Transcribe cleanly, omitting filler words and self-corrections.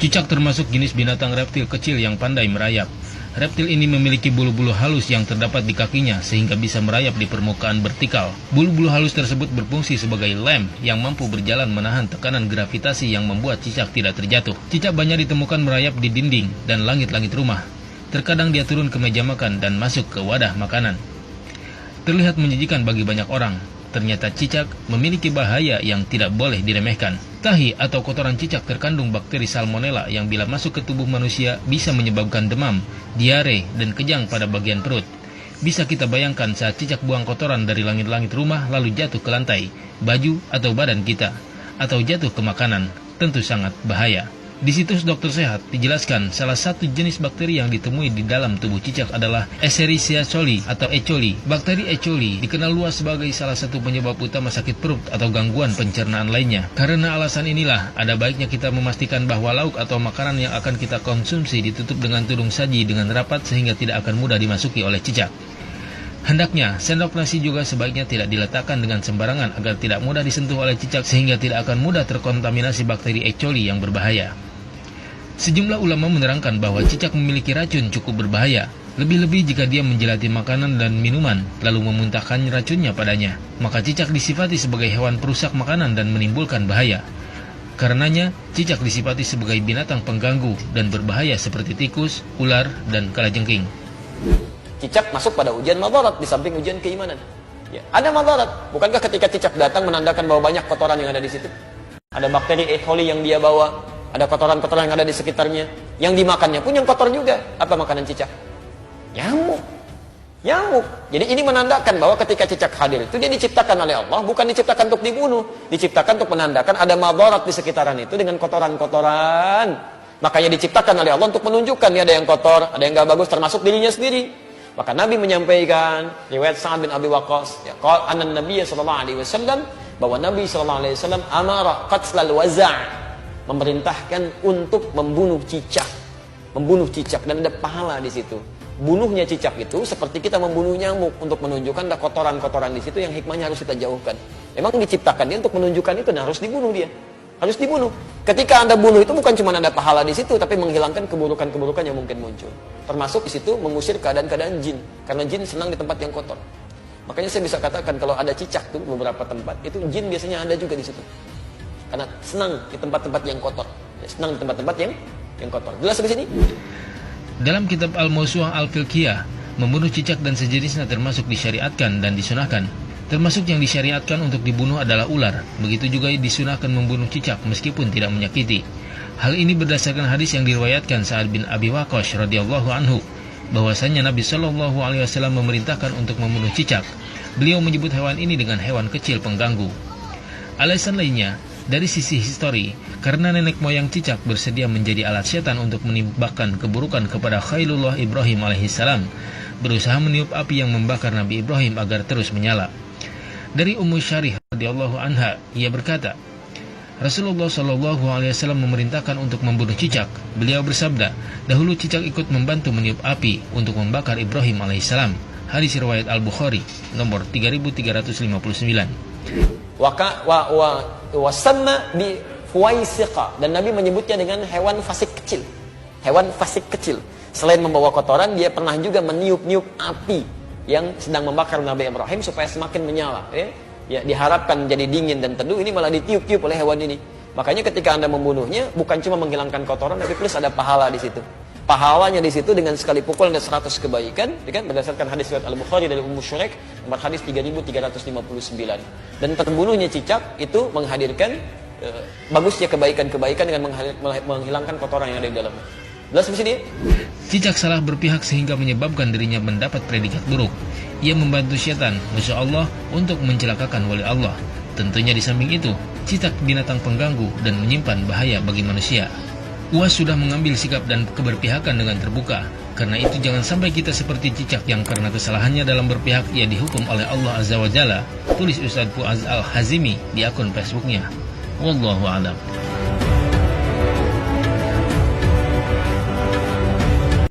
Cicak termasuk jenis binatang reptil kecil yang pandai merayap. Reptil ini memiliki bulu-bulu halus yang terdapat di kakinya sehingga bisa merayap di permukaan vertikal. Bulu-bulu halus tersebut berfungsi sebagai lem yang mampu berjalan menahan tekanan gravitasi yang membuat cicak tidak terjatuh. Cicak banyak ditemukan merayap di dinding dan langit-langit rumah. Terkadang dia turun ke meja makan dan masuk ke wadah makanan. Terlihat menjijikan bagi banyak orang. Ternyata cicak memiliki bahaya yang tidak boleh diremehkan. Tahi atau kotoran cicak terkandung bakteri salmonella yang bila masuk ke tubuh manusia bisa menyebabkan demam, diare, dan kejang pada bagian perut. Bisa kita bayangkan saat cicak buang kotoran dari langit-langit rumah lalu jatuh ke lantai, baju atau badan kita, atau jatuh ke makanan, tentu sangat bahaya. Di situs Dokter Sehat dijelaskan salah satu jenis bakteri yang ditemui di dalam tubuh cicak adalah Escherichia coli atau E. coli. Bakteri E. coli dikenal luas sebagai salah satu penyebab utama sakit perut atau gangguan pencernaan lainnya. Karena alasan inilah, ada baiknya kita memastikan bahwa lauk atau makanan yang akan kita konsumsi ditutup dengan tudung saji dengan rapat sehingga tidak akan mudah dimasuki oleh cicak. Hendaknya, sendok nasi juga sebaiknya tidak diletakkan dengan sembarangan agar tidak mudah disentuh oleh cicak sehingga tidak akan mudah terkontaminasi bakteri E. coli yang berbahaya. Sejumlah ulama menerangkan bahwa cicak memiliki racun cukup berbahaya, lebih-lebih jika dia menjelati makanan dan minuman, lalu memuntahkan racunnya padanya. Maka cicak disifati sebagai hewan perusak makanan dan menimbulkan bahaya. Karenanya, cicak disifati sebagai binatang pengganggu dan berbahaya seperti tikus, ular, dan kalajengking. Cicak masuk pada ujian madarat di samping ujian keimanan. Ya, ada madarat. Bukankah ketika cicak datang menandakan bahwa banyak kotoran yang ada di situ? Ada bakteri E. coli yang dia bawa. Ada kotoran-kotoran yang ada di sekitarnya. Yang dimakannya pun yang kotor juga. Apa makanan cicak? Nyamuk. Nyamuk. Jadi ini menandakan bahwa ketika cicak hadir itu dia diciptakan oleh Allah, bukan diciptakan untuk dibunuh. Diciptakan untuk menandakan ada madarat di sekitaran itu dengan kotoran-kotoran. Makanya diciptakan oleh Allah untuk menunjukkan ada yang kotor, ada yang gak bagus, termasuk dirinya sendiri. Maka Nabi menyampaikan riwayat Sa'ad bin Abi Waqqas, ya, qala anna Nabiy sallallahu alaihi wasallam, bahwa Nabi sallallahu alaihi wasallam amara qatlal waza', memerintahkan untuk membunuh cicak. Membunuh cicak dan ada pahala di situ. Bunuhnya cicak itu seperti kita membunuh nyamuk untuk menunjukkan ada kotoran-kotoran di situ yang hikmahnya harus kita jauhkan. Memang diciptakan dia untuk menunjukkan itu dan harus dibunuh dia. Harus dibunuh. Ketika Anda bunuh itu bukan cuma ada pahala di situ, tapi menghilangkan keburukan-keburukan yang mungkin muncul. Termasuk di situ mengusir keadaan-keadaan jin, karena jin senang di tempat yang kotor. Makanya saya bisa katakan kalau ada cicak tuh beberapa tempat, itu jin biasanya ada juga di situ. Karena senang di tempat-tempat yang kotor. Senang di tempat-tempat yang kotor. Jelas di sini? Dalam kitab Al-Mawsu'ah Al-Fiqhiyah, membunuh cicak dan sejenisnya termasuk disyariatkan dan disunahkan. Termasuk yang disyariatkan untuk dibunuh adalah ular. Begitu juga disunahkan membunuh cicak meskipun tidak menyakiti. Hal ini berdasarkan hadis yang diriwayatkan Sa'ad bin Abi Waqqas radhiyallahu anhu, bahwasanya Nabi Shallallahu alaihi wasallam memerintahkan untuk membunuh cicak. Beliau menyebut hewan ini dengan hewan kecil pengganggu. Alasan lainnya, dari sisi histori, karena nenek moyang cicak bersedia menjadi alat setan untuk menimbulkan keburukan kepada Khalilullah Ibrahim alaihissalam, berusaha meniup api yang membakar Nabi Ibrahim agar terus menyala. Dari Ummu Syarih radhiyallahu anha, ia berkata, Rasulullah Shallallahu alaihi wasallam memerintahkan untuk membunuh cicak. Beliau bersabda, dahulu cicak ikut membantu meniup api untuk membakar Ibrahim alaihissalam. Hadis riwayat Al-Bukhari nomor 3359. Wasamma bi fuwaisiqa, dan Nabi menyebutnya dengan hewan fasik kecil. Hewan fasik kecil. Selain membawa kotoran, dia pernah juga meniup-niup api yang sedang membakar Nabi Ibrahim supaya semakin menyala. Ya, diharapkan menjadi dingin dan teduh, ini malah ditiup-tiup oleh hewan ini. Makanya ketika Anda membunuhnya, bukan cuma menghilangkan kotoran, tapi plus ada pahala di situ. Pahalanya di situ dengan sekali pukul ada 100 kebaikan, kan? Berdasarkan hadis riwayat Al-Bukhari dari Ummu Syuraik nomor hadis 3359. Dan terbunuhnya cicak itu menghadirkan bagusnya kebaikan-kebaikan dengan menghilangkan kotoran yang ada di dalamnya. Jelas di sini? Cicak salah berpihak sehingga menyebabkan dirinya mendapat predikat buruk. Ia membantu setan, masya Allah, untuk mencelakakan wali Allah. Tentunya di samping itu, cicak binatang pengganggu dan menyimpan bahaya bagi manusia. UAS sudah mengambil sikap dan keberpihakan dengan terbuka. Karena itu jangan sampai kita seperti cicak yang karena kesalahannya dalam berpihak ia dihukum oleh Allah Azza wa Jalla. Tulis Ustaz Fuaz Al-Hazimi di akun Facebooknya. Wallahu a'lam.